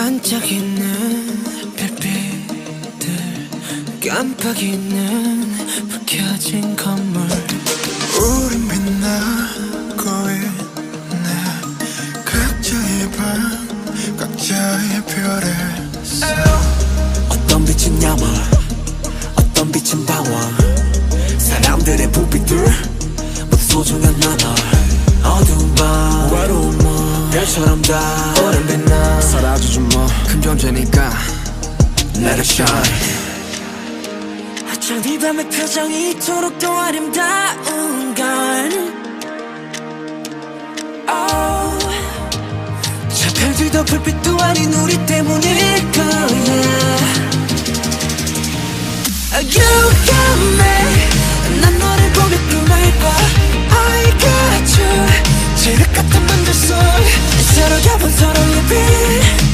반짝이는 별빛들, 깜빡이는 불 켜진 건물. 우린 빛나고 있네. 각자의 밤, 각자의 별에서. 어떤 빛은 야망, 어떤 빛은 방황. 사람들의 부비들 모두 소중한 나날. 어두운 밤, 외로운 밤, 별처럼 다 오랜 빛나. 사라지지 뭐, 큰 존재니까 Let it shine. 어쩜 이 밤의 표정이 이토록 더 아름다운 걸. 저 별들도 불빛도 아닌 우리 때문일 거야. You got me, 난 너를 보며 꿈을 꿔. I got you, 지륵 같은 맘들 속 서로가 본 서로의 빛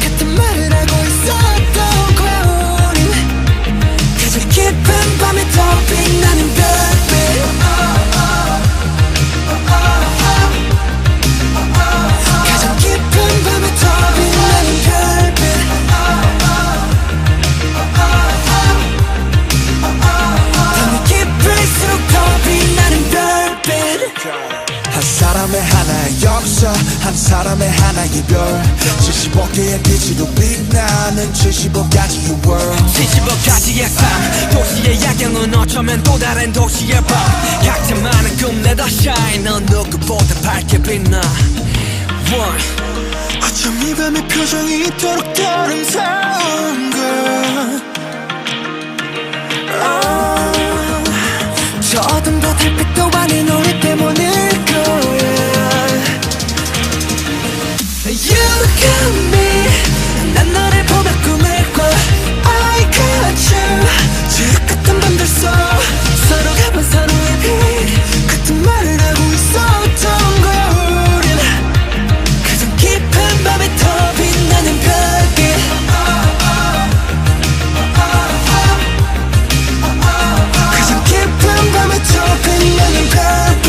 같은 말을 하고 있었던 거야. 우린 가장 깊은 밤에 더 빛나는 별빛. 가장 깊은 밤에 더 빛나는 별빛. 밤이 깊을수록 더 빛나는 별빛. 한 사람의 하나의 역사, 한 사람의 하나의 별. 75개의 빛으로 빛나는 75가지의 world. 75가지의 삶, 도시의 야경은 어쩌면 또 다른 도시의 밤. 각자만의 꿈 let us shine, 넌 누구보다 밝게 빛나. 어쩜 이 밤의 표정이 이토록 더 아름다운 걸. 저 어둠도 달빛도 아닌 우리 때문일 거야. You got me, 난 너를 보며 꿈을 꿔. I got you, 지륵 같은 밤들 속 서로가 본 서로의 빛 같은 말을 하고 있었던 거야. 우린 가장 깊은 밤에 더 빛나는 별빛. 가장 깊은 밤에 더 빛나는 별빛.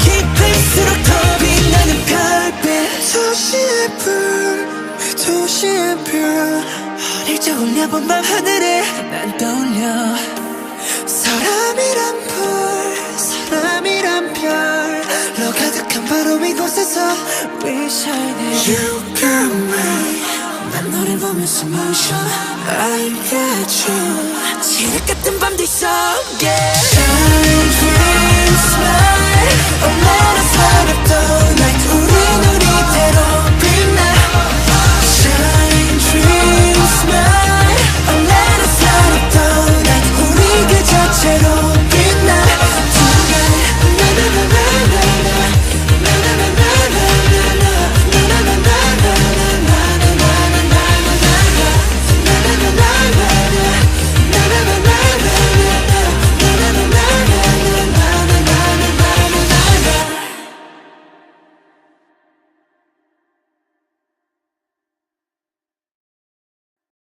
깊을수록 더 빛나는 별빛. 도시의 불, 도시의 별. 어릴 적 올려본 밤 하늘에 난 떠올려. 사람이란 불, 사람이란 별로 가득한 바로 이곳에서 We shining. You got me. 난 너를 보면서 숨을 쉬어. I got you, 지륵 같은 밤들 속에 Shine, shine, smile. Oh, let us light up the night.